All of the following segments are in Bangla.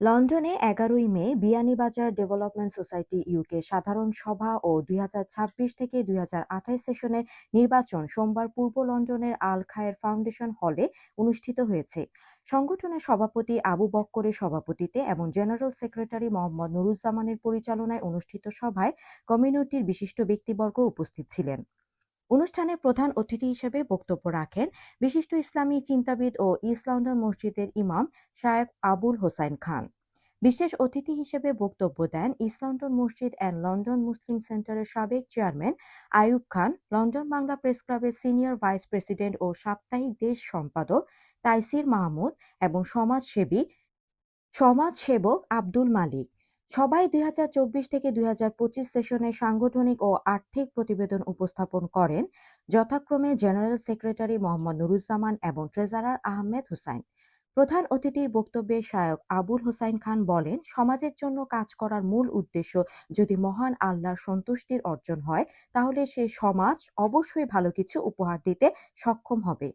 লন্ডনে ১১ই মে বিয়ানীবাজার ডেভেলপমেন্ট সোসাইটি ইউকে সাধারণ সভা ও ২০২৬ থেকে ২০২৮ সেশনের নির্বাচন সোমবার পূর্ব লন্ডনের আল খায়ের ফাউন্ডেশন হলে অনুষ্ঠিত হয়েছে। সংগঠনের সভাপতি আবু বক্করের সভাপতিত্বে এবং জেনারেল সেক্রেটারি মোহাম্মদ নুরুজ্জামানের পরিচালনায় অনুষ্ঠিত সভায় কমিউনিটির বিশিষ্ট ব্যক্তিবর্গ উপস্থিত ছিলেন। অনুষ্ঠানে প্রধান অতিথি হিসেবে বক্তব্য রাখেন বিশিষ্ট ইসলামী চিন্তাবিদ ও ইস্ট লন্ডন মসজিদের ইমাম শায়েখ আবুল হোসাইন খান। বিশেষ অতিথি হিসেবে বক্তব্য দেন ইস্ট লন্ডন মসজিদ অ্যান্ড লন্ডন মুসলিম সেন্টারের সাবেক chairman Ayub Khan, London Bangla press ক্লাবের সিনিয়র ভাইস প্রেসিডেন্ট ও সাপ্তাহিক দেশ সম্পাদক তাইসির মাহমুদ এবং সমাজসেবক আব্দুল মালিক। সবাই ২০২৪ থেকে ২০২৫ সেশনে সাংগঠনিক ও আর্থিক প্রতিবেদন উপস্থাপন করেন যথাক্রমে জেনারেল সেক্রেটারি মোহাম্মদ নুরুজ্জামান এবং ট্রেজারার আহমেদ হুসাইন। প্রধান অতিথির বক্তব্যে শায়ক আবুল হোসাইন খান বলেন, সমাজের জন্য কাজ করার মূল উদ্দেশ্য যদি মহান আল্লাহর সন্তুষ্টির অর্জন হয়, তাহলে সে সমাজ অবশ্যই ভালো কিছু উপহার দিতে সক্ষম হবে।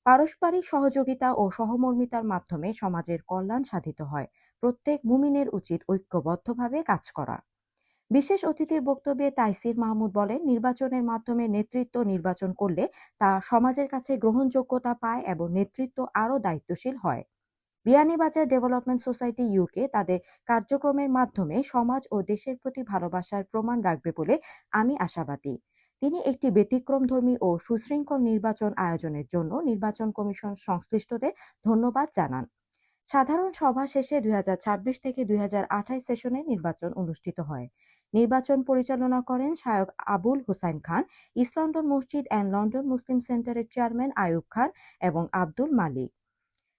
পারস্পরিক সহযোগিতা ও সহমর্মিতার মাধ্যমে সমাজের কল্যাণ সাধিত হয়। প্রত্যেক মুমিনের উচিত ঐক্যবদ্ধভাবে কাজ করা। বিশেষ অতিথির বক্তব্যে তাইসির মাহমুদ বলেন, নির্বাচনের মাধ্যমে নেতৃত্ব নির্বাচন করলে তা সমাজের কাছে গ্রহণযোগ্যতা পায় এবং নেতৃত্ব আরও দায়িত্বশীল হয়। বিয়ানীবাজার ডেভেলপমেন্ট সোসাইটি ইউকে তাদের কার্যক্রমের মাধ্যমে সমাজ ও দেশের প্রতি ভালোবাসার প্রমাণ রাখবে বলে আমি আশাবাদী। তিনি একটি ব্যতিক্রমধর্মী ও সুশৃঙ্খল নির্বাচন আয়োজনের জন্য নির্বাচন কমিশন সংশ্লিষ্টদের ধন্যবাদ জানান। সাধারণ সভা শেষে ২০২৬ থেকে ২০২৮ সেশনে নির্বাচন অনুষ্ঠিত হয়। নির্বাচন পরিচালনা করেন শায়ক আবুল হোসাইন খান, ইস্ট লন্ডন মসজিদ অ্যান্ড লন্ডন মুসলিম সেন্টারের চেয়ারম্যান আইয়ুব খান এবং আব্দুল মালিক।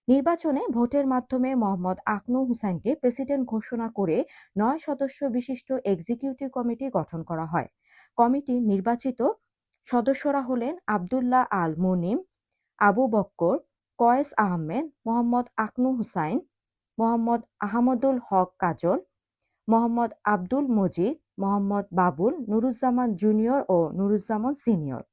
নির্বাচনে ভোটের মাধ্যমে মোহাম্মদ আকনু হুসাইনকে প্রেসিডেন্ট ঘোষণা করে ৯ সদস্য বিশিষ্ট এক্সিকিউটিভ কমিটি গঠন করা হয়। কমিটির নির্বাচিত সদস্যরা হলেন আবদুল্লাহ আল মুনিম, আবু বক্কর, কয়েস আহমেদ, মোহাম্মদ আকনু হুসাইন, মোহাম্মদ আহমদুল হক কাজল, মোহাম্মদ আব্দুল মজিদ, মোহাম্মদ বাবুল, নুরুজ্জামান জুনিয়র ও নুরুজ্জামান সিনিয়র।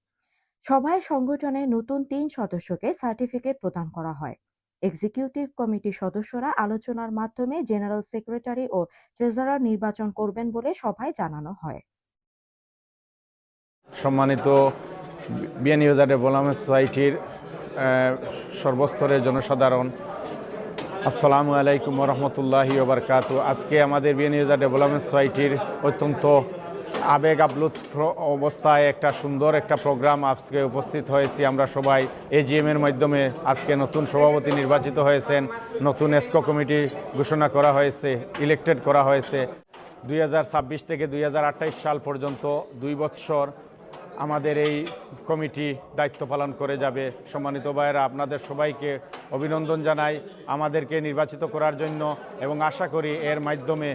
সভায় সংগঠনের নতুন ৩ সদস্যকে সার্টিফিকেট প্রদান করা হয়। এক্সিকিউটিভ কমিটির সদস্যরা আলোচনার মাধ্যমে জেনারেল সেক্রেটারি ও ট্রেজারার নির্বাচন করবেন বলে সভায় জানানো হয়। সম্মানিত বিয়ানীবাজার ডেভেলপমেন্ট সোসাইটির সর্বস্তরের জনসাধারণ, আসসালামু আলাইকুম রহমতুল্লাহি ওবরকাতু। আজকে আমাদের বিয়ানীবাজার ডেভেলপমেন্ট সোসাইটির অত্যন্ত আবেগ আপ্লুত অবস্থায় একটা সুন্দর একটা প্রোগ্রাম আজকে উপস্থিত হয়েছি আমরা সবাই। এজিএমের মাধ্যমে আজকে নতুন সভাপতি নির্বাচিত হয়েছেন, নতুন এসকো কমিটি ঘোষণা করা হয়েছে, ইলেক্টেড করা হয়েছে। ২০২৬ থেকে ২০২৮ সাল পর্যন্ত ২ বৎসর আমাদের এই কমিটি দায়িত্ব পালন করে যাবে। সম্মানিত ভাইয়েরা, আপনাদের সবাইকে অভিনন্দন জানাই আমাদেরকে নির্বাচিত করার জন্য এবং আশা করি এর মাধ্যমে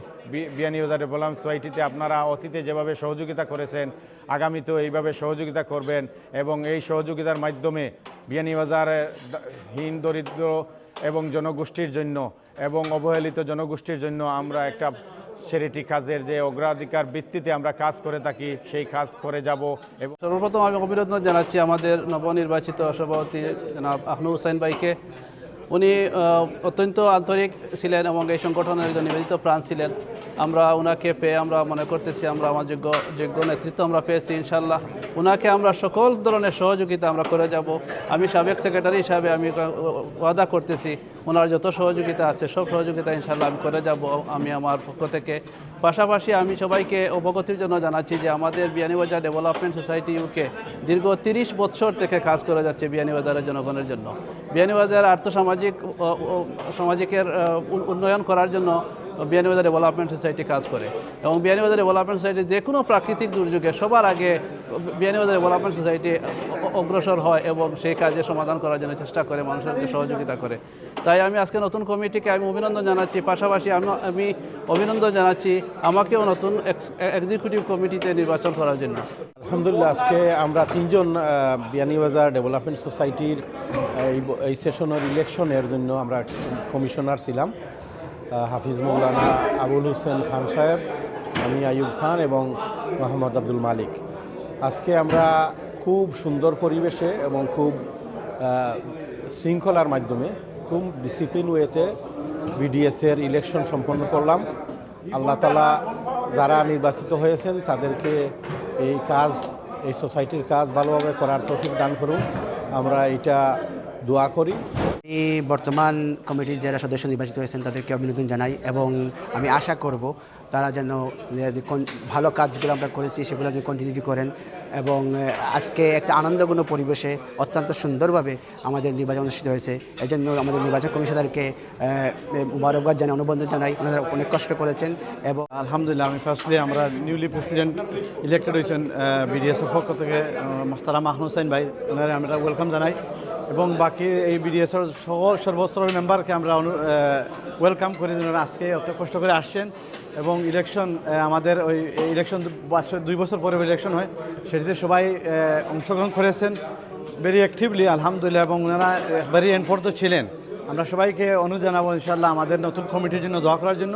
বিয়ানীবাজার ডেভেলপমেন্ট সোসাইটিতে আপনারা অতীতে যেভাবে সহযোগিতা করেছেন আগামীতেও এইভাবে সহযোগিতা করবেন এবং এই সহযোগিতার মাধ্যমে বিয়ানীবাজারের হীন দরিদ্র এবং জনগোষ্ঠীর জন্য এবং অবহেলিত জনগোষ্ঠীর জন্য আমরা একটা চ্যারিটি কাজের যে অগ্রাধিকার ভিত্তিতে আমরা কাজ করে থাকি সেই কাজ করে যাব। এবং সর্বপ্রথম আমি অভিনন্দন জানাচ্ছি আমাদের নবনির্বাচিত সভাপতি জনাব আকনু হুসাইন ভাইকে। উনি অত্যন্ত আন্তরিক ছিলেন এবং এই সংগঠনের একজন নিবেদিত প্রাণ ছিলেন। আমরা ওনাকে পেয়ে আমরা মনে করতেছি আমরা আমার যোগ্য নেতৃত্ব আমরা পেয়েছি। ইনশাল্লাহ ওনাকে আমরা সকল ধরনের সহযোগিতা আমরা করে যাব। আমি সাবেক সেক্রেটারি হিসাবে আমি ওয়াদা করতেছি ওনার যত সহযোগিতা আছে সব সহযোগিতা ইনশাল্লাহ আমি করে যাব আমি আমার পক্ষ থেকে। পাশাপাশি আমি সবাইকে অবগতির জন্য জানাচ্ছি যে আমাদের বিয়ানীবাজার ডেভেলপমেন্ট সোসাইটি ইউকে দীর্ঘ ৩০ বছর থেকে কাজ করে যাচ্ছে বিয়ানীবাজারের জনগণের জন্য। বিয়ানীবাজার সামাজিকের উন্নয়ন করার জন্য বিয়ানীবাজার ডেভেলপমেন্ট সোসাইটি কাজ করে এবং বিয়ানীবাজার ডেভেলপমেন্ট সোসাইটি যে কোনো প্রাকৃতিক দুর্যোগে সবার আগে বিয়ানীবাজার ডেভেলপমেন্ট সোসাইটি অগ্রসর হয় এবং সেই কাজে সমাধান করার জন্য চেষ্টা করে, মানুষেরকে সহযোগিতা করে। তাই আমি আজকে নতুন কমিটিকে আমি অভিনন্দন জানাচ্ছি। পাশাপাশি আমি অভিনন্দন জানাচ্ছি আমাকেও নতুন এক্সিকিউটিভ কমিটিতে নির্বাচন করার জন্য। আলহামদুলিল্লাহ, আজকে আমরা ৩ জন বিয়ানীবাজার ডেভেলপমেন্ট সোসাইটির এই সেশনের ইলেকশনের জন্য আমরা কমিশনার ছিলাম। হাফিজ মৌলানা আবুল হোসেন খান সাহেব, আমি আইয়ুব খান এবং মোহাম্মদ আব্দুল মালিক। আজকে আমরা খুব সুন্দর পরিবেশে এবং খুব শৃঙ্খলার মাধ্যমে খুব ডিসিপ্লিন ওয়েতে বিডিএসের ইলেকশন সম্পন্ন করলাম। আল্লাহ তাআলা যারা নির্বাচিত হয়েছেন তাদেরকে এই সোসাইটির কাজ ভালোভাবে করার তৌফিক দান করুন, আমরা এটা দোয়া করি। এই বর্তমান কমিটির যারা সদস্য নির্বাচিত হয়েছেন তাদেরকে অভিনন্দন জানাই এবং আমি আশা করব তারা যেন ভালো কাজগুলো আমরা করেছি সেগুলো যেন কন্টিনিউ করেন এবং আজকে একটা আনন্দঘন পরিবেশে অত্যন্ত সুন্দরভাবে আমাদের নির্বাচন অনুষ্ঠিত হয়েছে। এই জন্য আমাদের নির্বাচন কমিশনারকে মুবারকবাদ জানাই, অনুমোদন জানাই। ওনারা অনেক কষ্ট করেছেন এবং আলহামদুলিল্লাহ, আমি ফার্স্টলি আমরা নিউলি প্রেসিডেন্ট ইলেক্টেড হয়েছেন বিডিএসের পক্ষ থেকে মোহতারাম আহনুর হোসেন ভাই, ওনারা আমরা ওয়েলকাম জানাই এবং বাকি এই বিডিএসের সর্বস্তরের মেম্বারকে আমরা ওয়েলকাম করি। ওনারা আজকে অত কষ্ট করে আসছেন এবং ইলেকশন আমাদের ওই ইলেকশন 2 বছর পরে ইলেকশন হয়, সেটিতে সবাই অংশগ্রহণ করেছেন ভেরি অ্যাক্টিভলি আলহামদুলিল্লাহ এবং ওনারা ভেরি এনফোর্স ছিলেন। আমরা সবাইকে অনুরোধ জানাবো ইনশাআল্লাহ আমাদের নতুন কমিটির জন্য দোয়া করার জন্য।